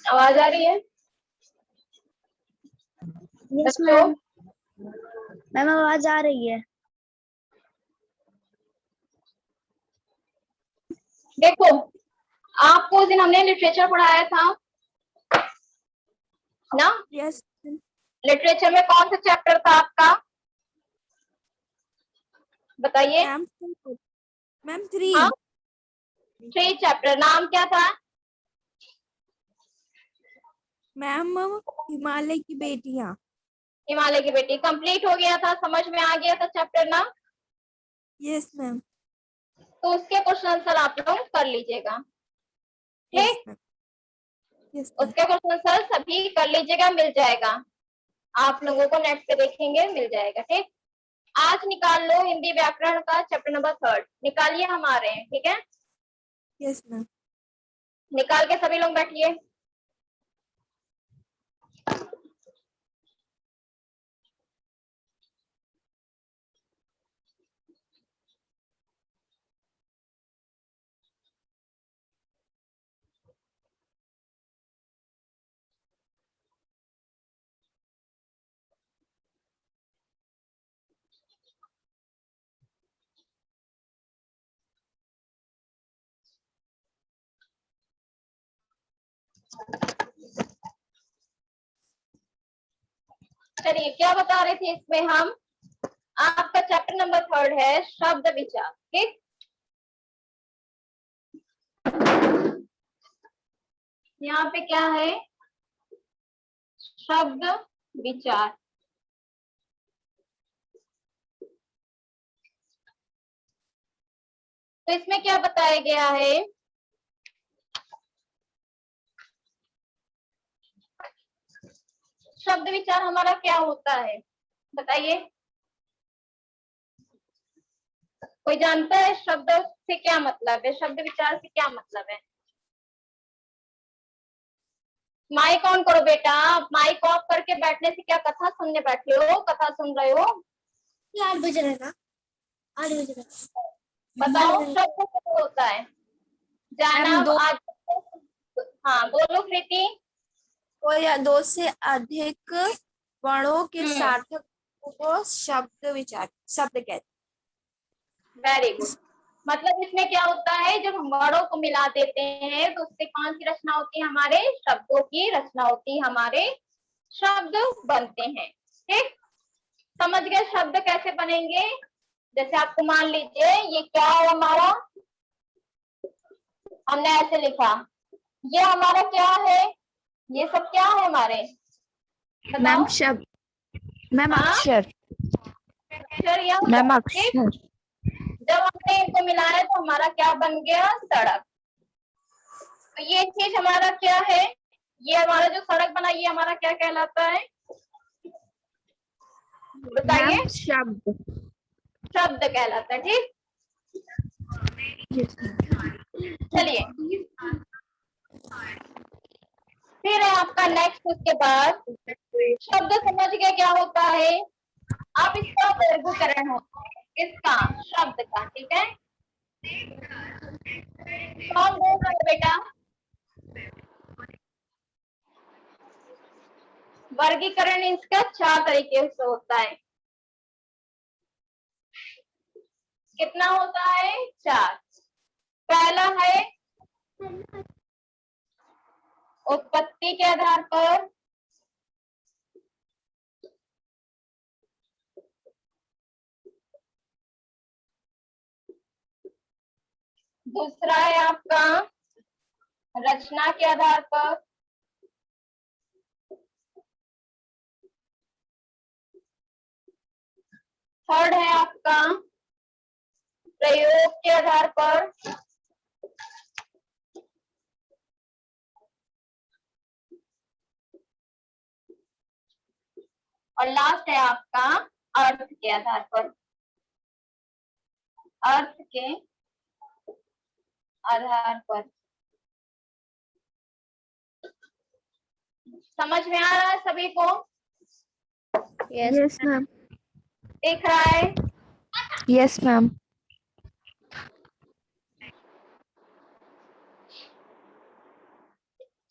आवाज आ रही है यस बच्चों? मैम। मैम आवाज आ रही है। देखो, आपको उस दिन हमने लिटरेचर पढ़ाया था ना? यस लिटरेचर में कौन सा चैप्टर था आपका, बताइए। मैम 3। हाँ, 3 चैप्टर। नाम क्या था? मैम हिमालय की बेटियां। हिमालय की बेटी कंप्लीट हो गया था, समझ में आ गया था चैप्टर ना? Yes ma'am. तो उसके क्वेश्चन आंसर आप लोग कर लीजिएगा, ठीक? यस उसके क्वेश्चन आंसर सभी कर लीजिएगा, मिल जाएगा आप लोगों को, नेट पे देखेंगे मिल जाएगा, ठीक? आज निकाल लो हिंदी व्याकरण का चैप्टर नंबर 3 निकालिए, हम आ रहे हैं, ठीक है? Yes ma'am. निकाल के सभी लोग बैठिए। चलिए, क्या बता रहे थे इसमें हम? आपका चैप्टर नंबर 3 है शब्द विचार, ठीक? यहाँ पे क्या है? शब्द विचार। तो इसमें क्या बताया गया है? शब्द विचार हमारा क्या होता है, बताइए। कोई जानता है शब्द से क्या मतलब है, शब्द विचार से क्या मतलब है? माइक ऑन करो बेटा, माइक ऑफ करके बैठने से क्या कथा सुनने बैठे हो, कथा सुन रहे हो? 8 बज रहा था, 8 बज रहा। बताओ शब्द क्या होता है? जाना दो आज। हाँ बोलो कृति। कोई 2 से अधिक वर्णों के सार्थक को शब्द विचार शब्द कहते। Very good. मतलब इसमें क्या होता है, जब हम वर्णों को मिला देते हैं तो उससे कौन सी रचना होती है, हमारे शब्दों की रचना होती है, हमारे शब्द बनते हैं, ठीक? समझ गए शब्द कैसे बनेंगे? जैसे आपको मान लीजिए ये क्या है हमारा, हमने ऐसे लिखा, ये हमारा क्या है, ये सब क्या है हमारे, मैम बताओ। शब्द। मैम हाँ, अक्षर। अक्षर या मैम शब्द, ठीक? अक्षर। जब हमने इनको मिलाया तो हमारा क्या बन गया, सड़क। तो ये चीज हमारा क्या है, ये हमारा जो सड़क बना ये हमारा क्या कहलाता है, बताइए। मैम शब्द। शब्द कहलाता है, ठीक? चलिए, फिर है आपका नेक्स्ट, उसके बाद शब्द समझ गए क्या होता है। अब इसका वर्गीकरण होता है, किसका, शब्द का, ठीक है? कौन बोल रहा है बेटा? वर्गीकरण इसका 4 तरीके से होता है। कितना होता है, 4। पहला है उत्पत्ति के आधार पर, दूसरा है आपका रचना के आधार पर, थर्ड है आपका प्रयोग के आधार पर, और लास्ट है आपका अर्थ के आधार पर, अर्थ के आधार पर। समझ में आ रहा है सभी को? Yes ma'am. दिख रहा है? Yes ma'am.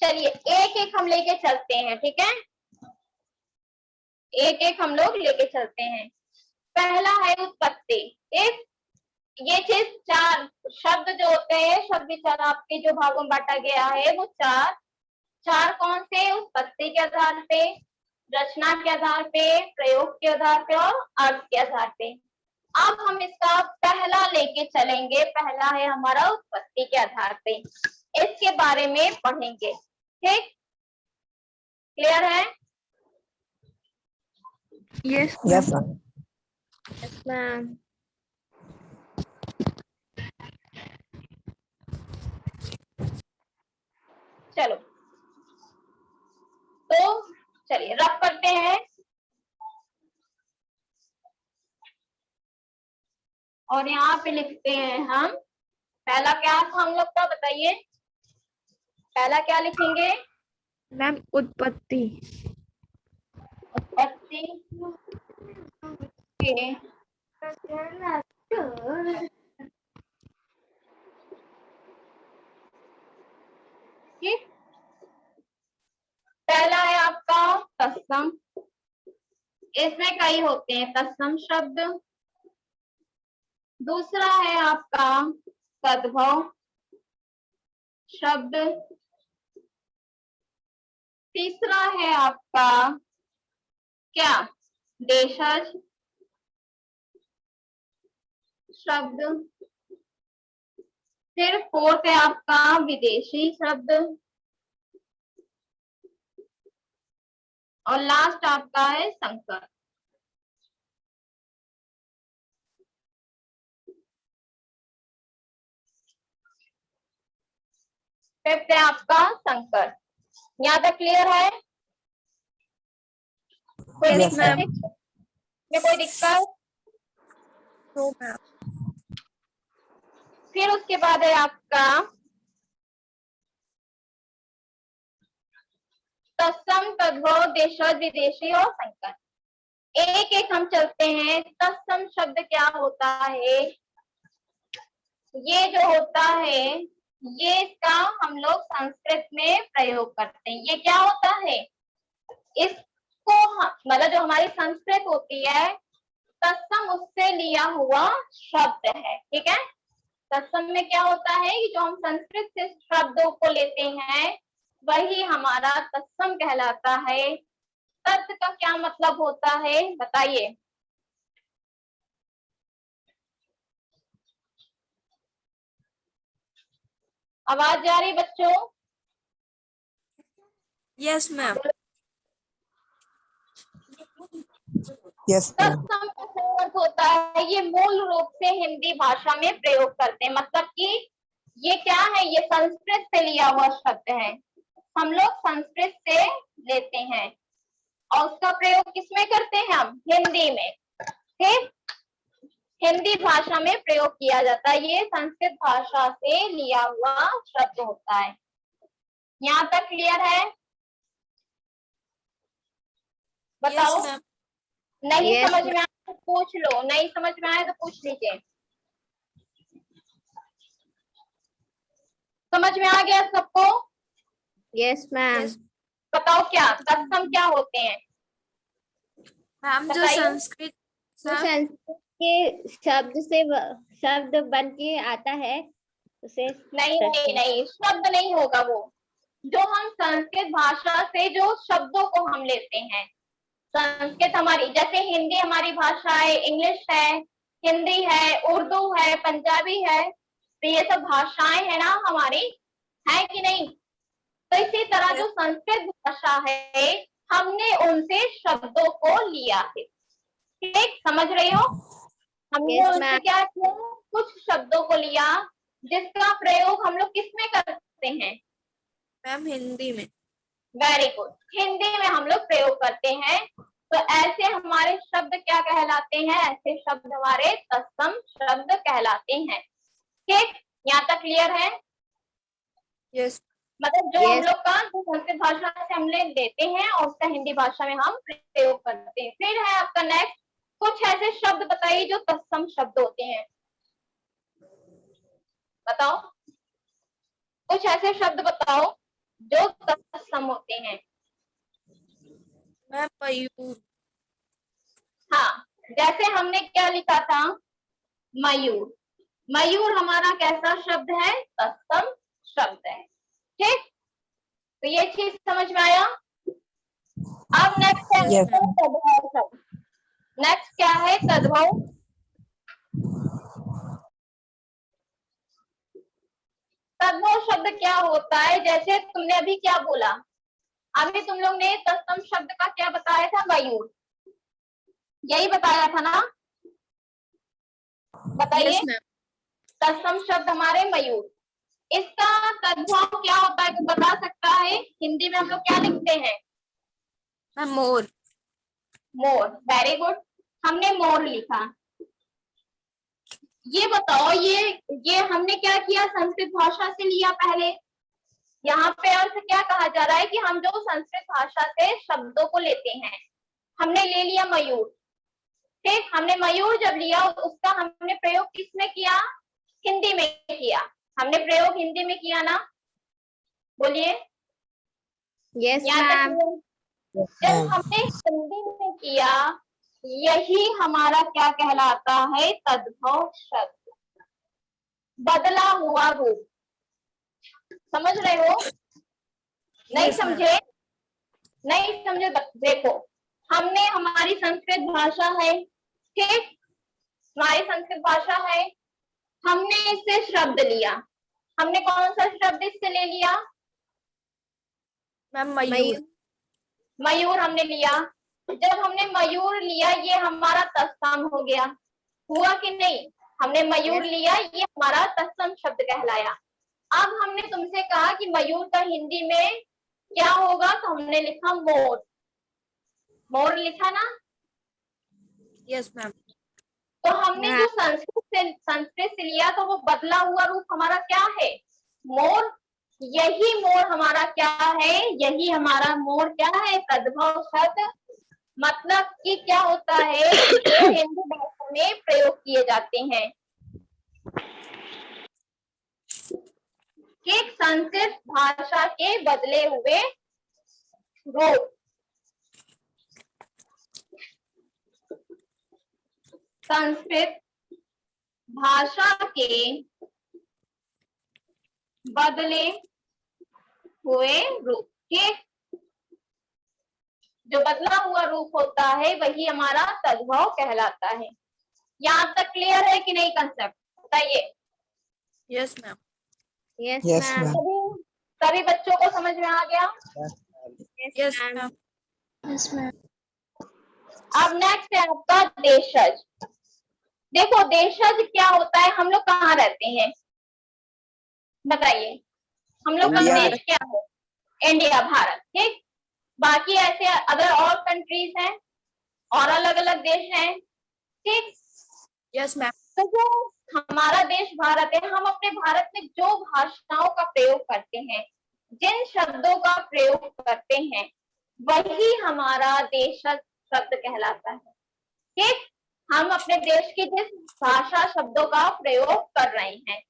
चलिए एक एक हम लेके चलते हैं, ठीक है, एक एक हम लोग लेके चलते हैं। पहला है उत्पत्ति। इस ये चीज चार शब्द जो होते हैं, शब्द विचार आपके जो भागों में बांटा गया है वो चार चार कौन से? उत्पत्ति के आधार पे, रचना के आधार पे, प्रयोग के आधार पे और अर्थ के आधार पे। अब हम इसका पहला लेके चलेंगे। पहला है हमारा उत्पत्ति के आधार पे, इसके बारे में पढ़ेंगे। ठीक, क्लियर है? Yes yes ma'am. चलो तो चलिए रब करते हैं और यहाँ पे लिखते हैं हम। पहला क्या था हम लोग का, बताइए पहला क्या लिखेंगे? मैम उत्पत्ति। उत्पत्ति के ठीक, पहला है आपका तत्सम। इसमें कई होते हैं तत्सम शब्द। दूसरा है आपका तद्भव शब्द। तीसरा है आपका क्या? देशज शब्द। फिर फोर्थ है आपका विदेशी शब्द और लास्ट आपका है संकर। फिफ्थ है आपका संकर। यहाँ तक क्लियर है? कोई Yes, दिक्कत ma'am. है? में कोई दिक्कत? तो मैम फिर उसके बाद है आपका तत्सम, तद्भव, देशज, विदेशी और संकर। एक एक हम चलते हैं। तत्सम शब्द क्या होता है? ये जो होता है ये इसका हम लोग संस्कृत में प्रयोग करते हैं। ये क्या होता है? इसको मतलब जो हमारी संस्कृत होती है, तत्सम उससे लिया हुआ शब्द है। ठीक है, तत्सम में क्या होता है कि जो हम संस्कृत से शब्दों को लेते हैं वही हमारा तत्सम कहलाता है। तत् का क्या मतलब होता है बताइए? आवाज जा रही बच्चों? Yes ma'am. Yes, ma'am. तत्सम का क्या अर्थ होता है? ये मूल रूप से हिंदी भाषा में प्रयोग करते हैं। मतलब कि ये क्या है? ये संस्कृत से लिया हुआ शब्द है। हम लोग संस्कृत से लेते हैं और उसका प्रयोग किसमें करते हैं? हम हिंदी में। ठीक, हिंदी भाषा में प्रयोग किया जाता है। ये संस्कृत भाषा से लिया हुआ शब्द होता है। यहाँ तक क्लियर है? बताओ। मैम। नहीं Yes, समझ में आया तो पूछ लो, नहीं समझ में आया तो पूछ लीजिए। समझ में आ गया सबको? Yes ma'am. बताओ क्या तत्सम क्या होते हैं? मैम जो बताइए। संस्कृत संस्कृत के शब्द से शब्द बन के आता है उसे नहीं नहीं नहीं, शब्द नहीं होगा वो। जो हम संस्कृत भाषा से जो शब्दों को हम लेते हैं, संस्कृत हमारी जैसे हिंदी हमारी भाषा है, इंग्लिश है, हिंदी है, उर्दू है, पंजाबी है, तो ये सब भाषाएं है ना हमारी, है कि नहीं? तो इसी तरह जो संस्कृत भाषा है हमने उनसे शब्दों को लिया है। ठीक, समझ रही हो? हमने Yes, उनसे ma'am. क्या किया? कुछ शब्दों को लिया जिसका प्रयोग हम लोग किसमें करते हैं? मैम हिंदी में। वेरी गुड, हिंदी में हम लोग प्रयोग करते हैं। तो ऐसे हमारे शब्द क्या कहलाते हैं? ऐसे शब्द हमारे तत्सम शब्द कहलाते हैं। ठीक, यहाँ तक क्लियर है? यस मतलब जो हम Yes. लोग का जो संस्कृत भाषा से हम लेते हैं और उसका हिंदी भाषा में हम प्रयोग करते हैं। फिर है आपका नेक्स्ट, कुछ ऐसे शब्द बताइए जो तत्सम शब्द होते हैं। बताओ, कुछ ऐसे शब्द बताओ जो तत्सम होते हैं? मैम मयूर। हाँ, जैसे हमने क्या लिखा था, मयूर। मयूर हमारा कैसा शब्द है? तत्सम शब्द है। ठीक, तो ये चीज समझ में आया। अब नेक्स्ट है Yes. तद्भव शब्द। नेक्स्ट क्या है? तद्भव। तद्भव शब्द क्या होता है? जैसे तुमने अभी क्या बोला, अभी तुम लोग ने तत्सम शब्द का क्या बताया था? मयूर, यही बताया था ना? बताइए। Yes ma'am. तत्सम शब्द हमारे मयूर। इसका तद्भव क्या होता है, कोई बता सकता है? हिंदी में हम लोग क्या लिखते हैं? मैम मोर। मोर। वेरी गुड, हमने मोर लिखा। ये बताओ, ये हमने क्या किया? संस्कृत भाषा से लिया पहले। यहाँ पे अर्थ क्या कहा जा रहा है कि हम जो संस्कृत भाषा से शब्दों को लेते हैं, हमने ले लिया मयूर। ठीक, हमने मयूर जब लिया, उसका हमने प्रयोग किसमें किया? हिंदी में किया। हमने प्रयोग हिंदी में किया ना? बोलिए। यस यहाँ मैम। तक जब हमने हिंदी में किया, यही हमारा क्या कहलाता है? तद्भव शब्द, बदला हुआ रूप। समझ रहे हो? नहीं Yes, ma'am. समझे? नहीं समझे? देखो, हमने, हमारी संस्कृत भाषा है, ठीक, हमारी संस्कृत भाषा है, हमने इससे शब्द लिया। हमने कौन सा शब्द इससे ले लिया? मैम मयूर। मयूर हमने लिया। जब हमने मयूर लिया, ये हमारा तत्सम हो गया, हुआ कि नहीं? हमने मयूर लिया, ये हमारा तत्सम शब्द कहलाया। अब हमने तुमसे कहा कि मयूर का हिंदी में क्या होगा, तो हमने लिखा मोर। मोर लिखा ना? Yes ma'am. तो हमने जो संस्कृत से लिया, तो वो बदला हुआ रूप हमारा क्या है? मोर। यही मोर हमारा क्या है? यही हमारा मोर क्या है? तद्भव शब्द। मतलब कि क्या होता है, जो हिंदी भाषा में प्रयोग किए जाते हैं, कि संस्कृत भाषा के बदले हुए रूप। संस्कृत भाषा के बदले हुए रूप। ठीक, जो बदला हुआ रूप होता है, वही हमारा तद्भव कहलाता है। यहाँ तक क्लियर है कि नहीं कंसेप्ट? बताइए। Yes ma'am. Yes Yes, ma'am. ma'am. सभी बच्चों को समझ में आ गया? Yes ma'am. Yes, ma'am. अब नेक्स्ट है आपका देशज। देखो, देशज क्या होता है? हम लोग कहाँ रहते हैं? बताइए। हम लोग का इंडिया। देश क्या है? इंडिया, भारत। ठीक, बाकी ऐसे अदर और कंट्रीज हैं, और अलग अलग देश हैं। ठीक, यस मैम। तो जो हमारा देश भारत है, हम अपने भारत में जो भाषाओं का प्रयोग करते हैं, जिन शब्दों का प्रयोग करते हैं, वही हमारा देशज शब्द कहलाता है। ठीक, हम अपने देश की जिस भाषा शब्दों का प्रयोग कर रहे हैं,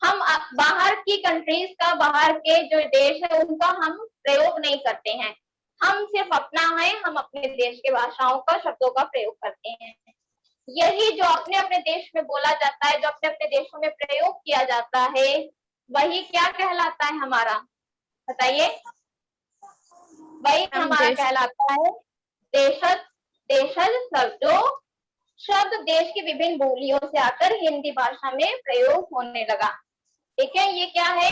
हम बाहर की कंट्रीज का, बाहर के जो देश है, उनका हम प्रयोग नहीं करते हैं। हम सिर्फ अपना है, हम अपने देश के भाषाओं का, शब्दों का प्रयोग करते हैं। यही जो अपने अपने देश में बोला जाता है, जो अपने अपने देशों में प्रयोग किया जाता है, वही क्या कहलाता है हमारा? बताइए। वही हमारा कहलाता है देशज। देशज शब्द, जो शब्द देश की विभिन्न बोलियों से आकर हिंदी भाषा में प्रयोग होने लगा। ठीक है, ये क्या है?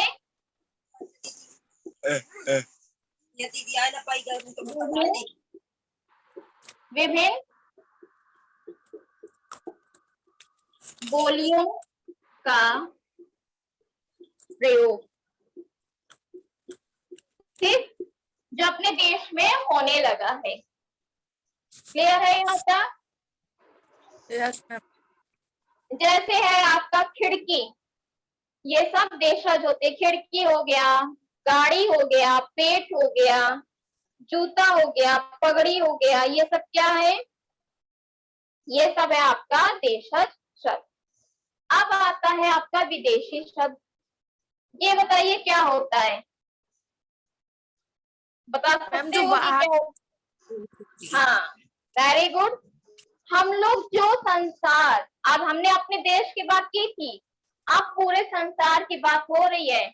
विभिन्न बोलियों का प्रयोग, ठीक, जो अपने देश में होने लगा है। क्लियर है यहाँ तक? Yes ma'am. जैसे है आपका खिड़की, ये सब देशज होते। खिड़की हो गया, गाड़ी हो गया, पेट हो गया, जूता हो गया, पगड़ी हो गया, ये सब क्या है? ये सब है आपका देशज शब्द। अब आता है आपका विदेशी शब्द। ये बताइए क्या होता है? बता मैम सकते जो हो कि बाहर क्या हो? हाँ, वेरी गुड। हम लोग जो संसार, अब हमने अपने देश की बात की थी, अब पूरे संसार की बात हो रही है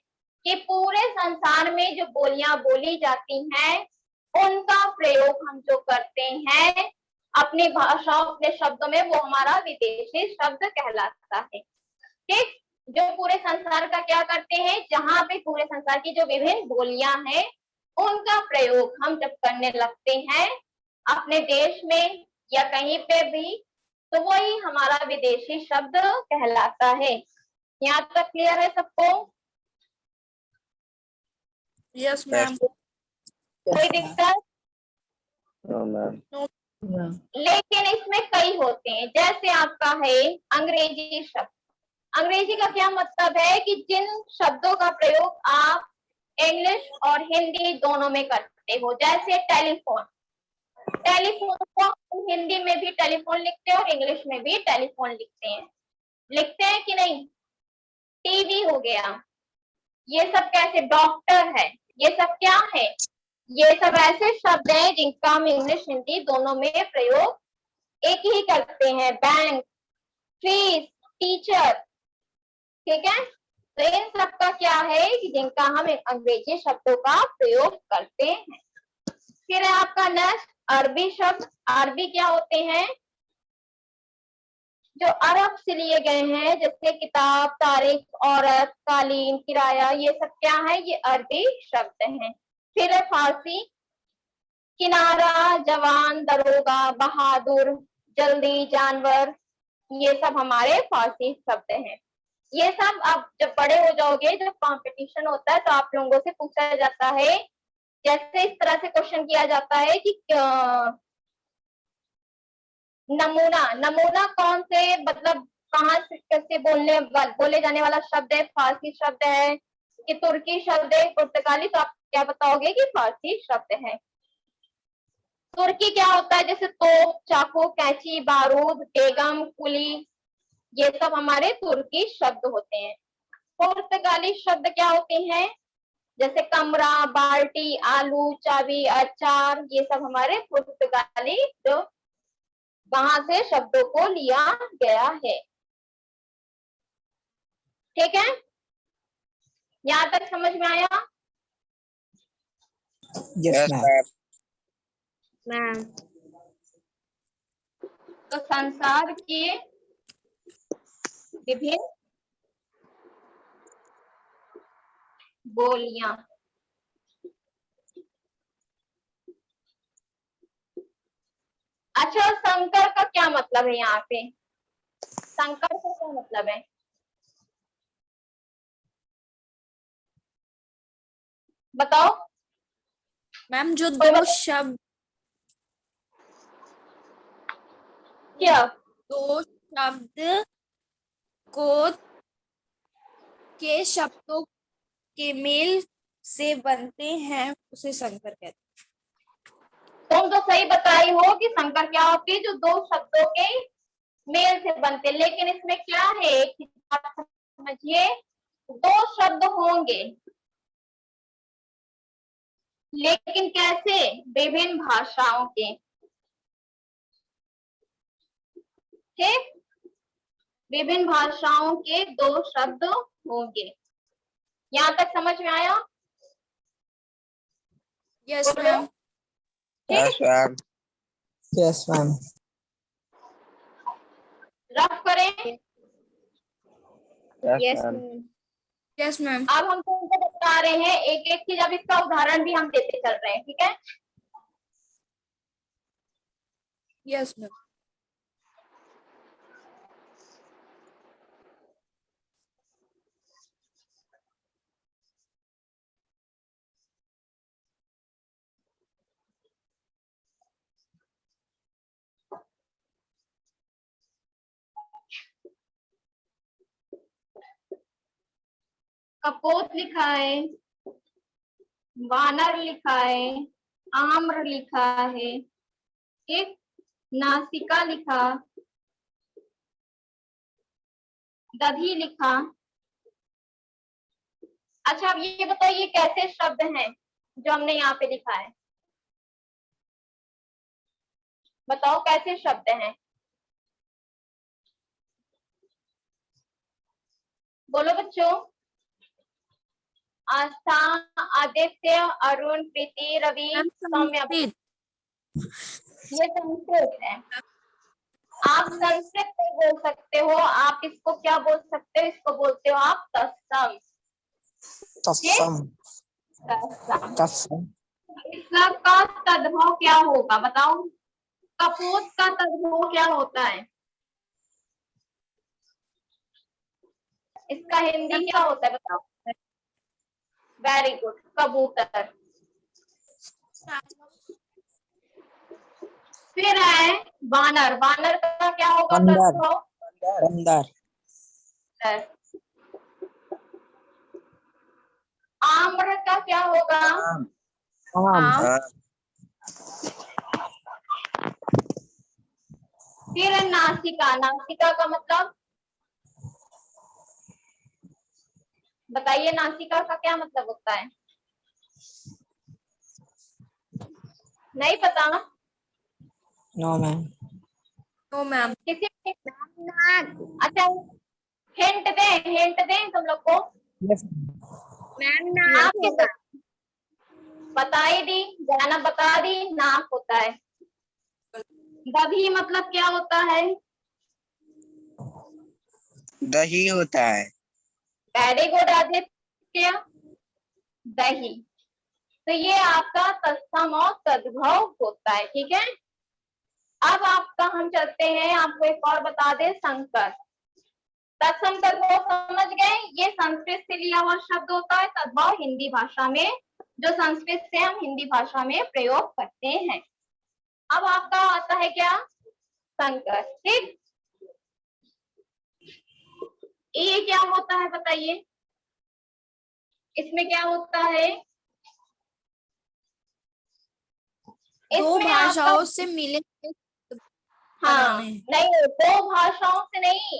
कि पूरे संसार में जो बोलियां बोली जाती हैं उनका प्रयोग हम जो करते हैं अपनी भाषा, अपने शब्दों में, वो हमारा विदेशी शब्द कहलाता है। ठीक, जो पूरे संसार का क्या करते हैं, जहां पे पूरे संसार की जो विभिन्न बोलियां हैं उनका प्रयोग हम जब करने लगते हैं अपने देश में या कहीं पे भी, तो वही हमारा विदेशी शब्द कहलाता है। यहाँ तक क्लियर है सबको? Yes ma'am. कोई दिक्कत? Yeah. लेकिन इसमें कई होते हैं, जैसे आपका है अंग्रेजी शब्द। अंग्रेजी का क्या मतलब है कि जिन शब्दों का प्रयोग आप इंग्लिश और हिंदी दोनों में करते हो, जैसे टेलीफोन। टेलीफोन को हम हिंदी में भी टेलीफोन लिखते हैं और इंग्लिश में भी टेलीफोन लिखते हैं कि नहीं? टीवी हो गया, ये सब कैसे? डॉक्टर है, ये सब क्या है? ये सब ऐसे शब्द हैं जिनका हम इंग्लिश हिंदी दोनों में प्रयोग एक ही करते हैं। बैंक, फीस, टीचर, ठीक है? तो इन सब का क्या है कि जिनका हम अंग्रेजी शब्दों का प्रयोग करते हैं। फिर है आपका नेक्स्ट अरबी शब्द। अरबी क्या होते हैं? जो अरब से लिए गए हैं, जैसे किताब, तारीख, औरत, कालीन, किराया, ये सब क्या है? ये अरबी शब्द हैं। फिर है फारसी। किनारा, जवान, दरोगा, बहादुर, जल्दी, जानवर, ये सब हमारे फारसी शब्द हैं। ये सब आप जब बड़े हो जाओगे, जब कंपटीशन होता है तो आप लोगों से पूछा जाता है, जैसे इस तरह से क्वेश्चन किया जाता है कि नमूना, नमूना कौन से, मतलब कहाँ से कैसे बोले जाने वाला शब्द है? फारसी शब्द है कि तुर्की शब्द है, पुर्तगाली? तो आप क्या बताओगे कि फारसी शब्द है। तुर्की क्या होता है? जैसे तोप, चाकू, कैंची, बारूद, बेगम, कुली, ये सब हमारे तुर्की शब्द होते हैं। पुर्तगाली शब्द क्या होते हैं? जैसे कमरा, बाल्टी, आलू, चाबी, अचार, ये सब हमारे पुर्तगाली जो वहां से शब्दों को लिया गया है। ठीक है, यहाँ तक समझ में आया? Yes, ma'am. मैम। तो संसार के विभिन्न बोलियां, अच्छा, संकर का क्या मतलब है? यहाँ पे संकर का क्या मतलब है? बताओ। मैम जो कोई दो बताओ शब्द क्या? दो शब्द को के शब्दों के मेल से बनते हैं उसे संकर कहते हैं। तुम तो सही बताई हो कि संकर क्या होती है? जो दो शब्दों के मेल से बनते, लेकिन इसमें क्या है कि आप समझिए, दो शब्द होंगे लेकिन कैसे? विभिन्न भाषाओं के। ठीक, विभिन्न भाषाओं के दो शब्द होंगे। यहाँ तक समझ में आया? यस बोलो। Ma'am. Yes, ma'am. Yes, ma'am. Rough करें। Yes ma'am. Ma'am. Yes ma'am. अब हम तुमको बता रहे हैं एक एक चीज, अब इसका उदाहरण भी हम देते चल रहे हैं, ठीक है? Yes ma'am. कपोत लिखा है, वानर लिखा है, आम्र लिखा है, ठीक, नासिका लिखा, दधी लिखा। अच्छा, अब ये बताओ ये कैसे शब्द हैं? जो हमने यहाँ पे लिखा है। बताओ कैसे शब्द हैं? बोलो बच्चों। आस्था, आदित्य, अरुण, प्रीति, रवि, मैम सौम्या। संस्कृत। ये संस्कृत है। आप संस्कृत नहीं बोल सकते हो, आप इसको क्या बोल सकते हो? इसको बोलते हो आप तत्सम। तत्सम। तत्सम। तत्सम। इसका का तद्भव क्या होगा बताओ? कपूत का तद्भव क्या होता है? इसका हिंदी क्या होता है बताओ? वेरी गुड, कबूतर। फिर है वानर। वानर का क्या होगा बंदर। तद्भव? बंदर। आम्र का क्या होगा? आम। आम। फिर है नासिका। नासिका का मतलब बताइए, नासिका का क्या मतलब होता है? नहीं पता? No ma'am. No ma'am. किसी नाक। अच्छा, हिंट दें तुम लोग को? यस। मैम नाक आपके होगा। बता ही दी, जाना बता दी, नाक होता है। दही मतलब क्या होता है? दही होता है। वेरी गुड आदित्य, दही। तो ये आपका तत्सम और तद्भव होता है, ठीक है। अब आपका हम चलते हैं, आपको एक और बता दे, संकर। तत्सम तद्भव समझ गए? ये संस्कृत से लिया हुआ शब्द होता है। तद्भव हिंदी भाषा में, जो संस्कृत से हम हिंदी भाषा में प्रयोग करते हैं। अब आपका आता है क्या? संकर, ठीक। ये क्या होता है बताइए? इसमें क्या होता है? दो इसमें आपका, भाषाओं से मिले हाँ, बनाने। नहीं, दो भाषाओं से नहीं,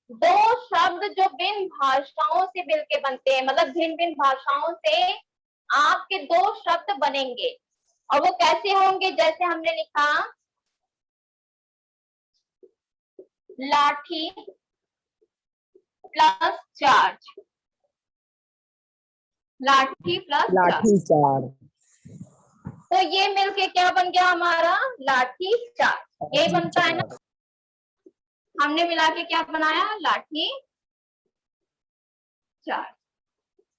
दो शब्द जो भिन्न भाषाओं से मिलके बनते हैं, मतलब भिन्न भिन्न भाषाओं से आपके दो शब्द बनेंगे। और वो कैसे होंगे? जैसे हमने लिखा लाठी प्लस चार्ज। लाठी प्लस चार्ज, लाठी चार। तो ये मिलके क्या बन गया हमारा? लाठी चार्ज। ये बनता है ना, हमने मिला के क्या बनाया? लाठी चार्ज।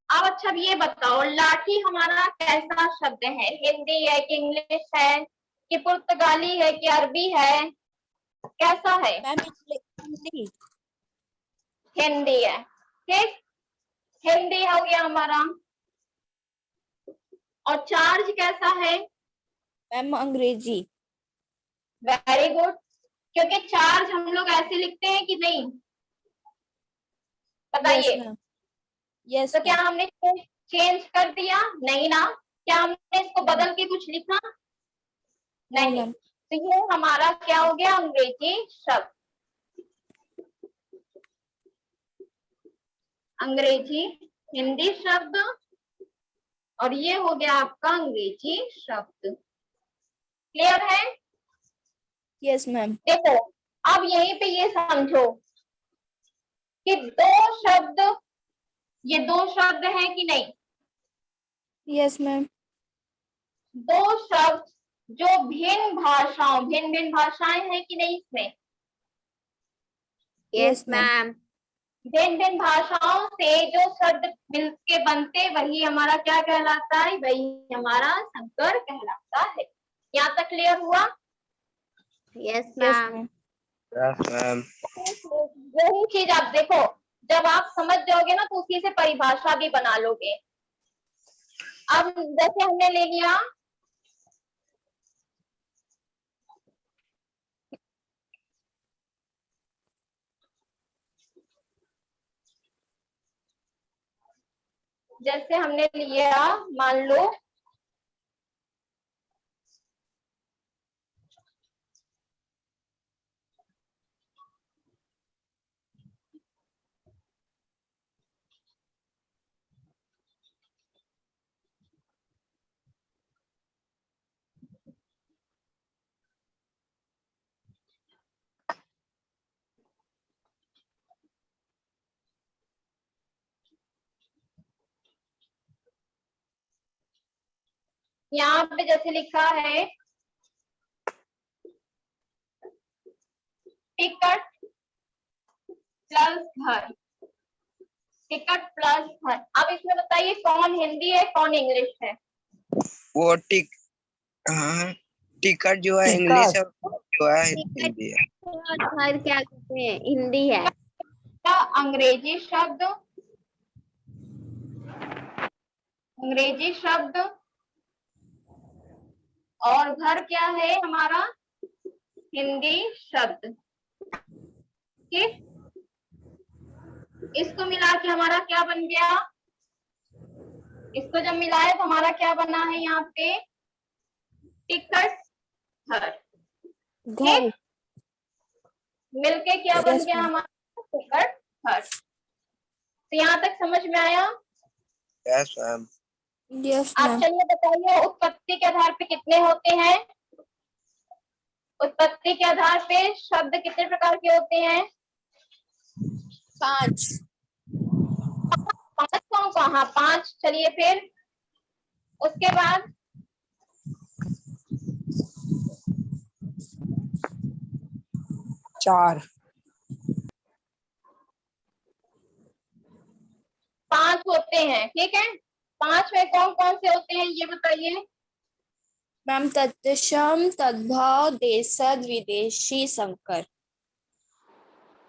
अब अच्छा ये बताओ, लाठी हमारा कैसा शब्द है? हिंदी है कि इंग्लिश है कि पुर्तगाली है कि अरबी है? कैसा है? मैम हिंदी। हिंदी है, ठीक। हिंदी हो गया हमारा। और चार्ज कैसा है? मैम अंग्रेजी। Very good. क्योंकि चार्ज हम लोग ऐसे लिखते हैं कि नहीं? यस बताइए। मैम। यस तो क्या मैम। हमने चेंज कर दिया? नहीं ना। क्या हमने इसको बदल के कुछ लिखा? नो नहीं। मैम। तो ये हमारा क्या हो गया? अंग्रेजी शब्द। अंग्रेजी हिंदी शब्द, और ये हो गया आपका अंग्रेजी शब्द। क्लियर है? Yes ma'am. देखो, अब यहीं पे ये समझो कि दो शब्द, ये दो शब्द हैं कि नहीं? Yes ma'am. दो शब्द जो भिन्न भिन्न भाषाएं हैं कि नहीं इसमें? Yes ma'am. भिन्न भिन्न भाषाओं से जो शब्द मिलके बनते, वही हमारा क्या कहलाता है? वही हमारा संकर कहलाता है। यहाँ तक क्लियर हुआ? Yes yes ma'am. Ma'am. Yes ma'am. यही चीज आप देखो, जब आप समझ जाओगे ना तो उसी से परिभाषा भी बना लोगे। अब जैसे हमने ले लिया जैसे हमने लिया, मान लो यहाँ पे जैसे लिखा है टिकट प्लस घर, टिकट प्लस घर। अब इसमें बताइए कौन हिंदी है कौन इंग्लिश है? वो हाँ, टिकट जो है इंग्लिश है, जो है हिंदी है। और घर क्या कहते हैं? हिंदी है। क्या अंग्रेजी शब्द, अंग्रेजी शब्द, और घर क्या है हमारा? हिंदी शब्द। ठीक, इसको मिला के हमारा क्या बन गया? इसको जब मिलाए तो हमारा क्या बना है यहाँ पे? टिकट घर। ठीक, मिलके क्या बन गया हमारा? टिकट घर। तो यहाँ तक समझ में आया? Yes ma'am. यस आप मैम। चलिए बताइए उत्पत्ति के आधार पे कितने होते हैं? उत्पत्ति के आधार पे शब्द कितने प्रकार के होते हैं? 5। 5 कौन कौन? हाँ 5। चलिए फिर उसके बाद 4। 5 होते हैं। ठीक है, 5 में कौन कौन से होते हैं ये बताइए? मैम तत्सम, तद्भव, देशज, विदेशी, संकर।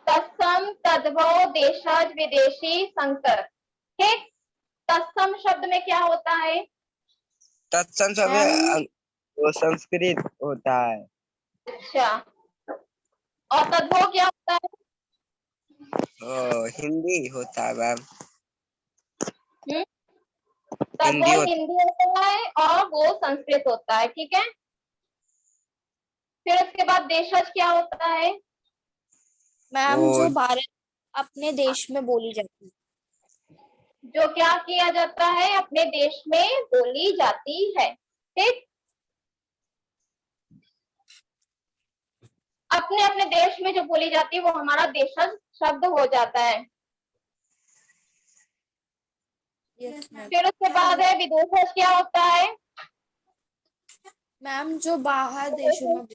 तत्सम, तद्भव, देशज, विदेशी, संकर। ठीक, तत्सम शब्द में क्या होता है? तत्सम सब मैम वो संस्कृत होता है। अच्छा, और तद्भव क्या होता है? हिंदी होता है मैम। हम्म, हिंदी तद्भव हिंदी होता है और वो संस्कृत होता है। ठीक है, फिर उसके बाद देशज क्या होता है? मैम वो जो भारत अपने देश में बोली जाती है। जो क्या किया जाता है? अपने देश में बोली जाती है। ठीक, अपने अपने देश में जो बोली जाती है वो हमारा देशज शब्द हो जाता है। Yes ma'am. फिर उसके बाद है विदेशज क्या होता है? मैम जो बाहर देशों में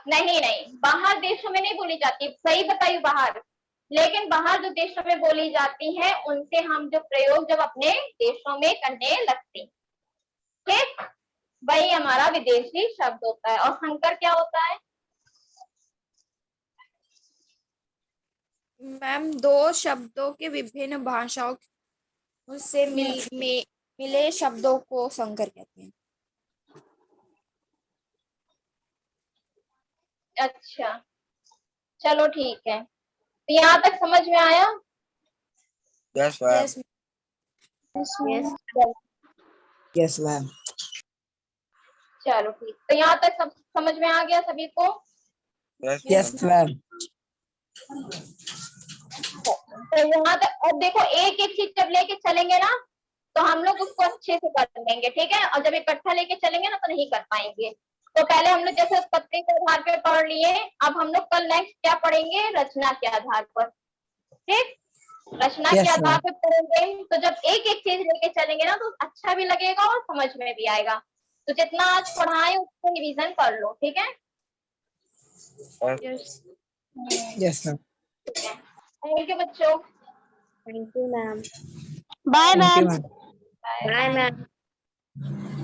नहीं नहीं, बाहर देशों में नहीं बोली जाती, सही बताइए बाहर। लेकिन बाहर जो देशों में बोली जाती है उनसे हम जो प्रयोग जब अपने देशों में करने लगते हैं, ठीक, वही हमारा विदेशी शब्द होता है। और संकर क्या होता है? मैम दो शब्दों के विभिन्न भाषाओं से मिले शब्दों को संकर कहते हैं। अच्छा, चलो ठीक है, तो यहाँ तक समझ में आया? Yes ma'am. Yes yes. Yes ma'am. चलो ठीक, तो यहाँ तक सब समझ में आ गया सभी को? Yes ma'am. तो यहाँ तक अब देखो, एक एक चीज जब लेके चलेंगे ना तो हम लोग उसको अच्छे से कर लेंगे। ठीक है, और जब इकट्ठा लेके चलेंगे ना तो नहीं कर पाएंगे। तो पहले हम लोग जैसे उत्पत्ति के आधार पर पढ़ लिए, अब हम लोग कल नेक्स्ट क्या पढ़ेंगे? रचना के आधार पर। ठीक, रचना के आधार पर पढ़ेंगे तो जब एक एक चीज लेके चलेंगे ना तो अच्छा भी लगेगा और समझ में भी आएगा। तो जितना आज पढ़ाए उसको रिवीजन कर लो। ठीक है, yes. Yes ma'am. Thank you बच्चों। Thank you ma'am. Bye ma'am. Bye ma'am.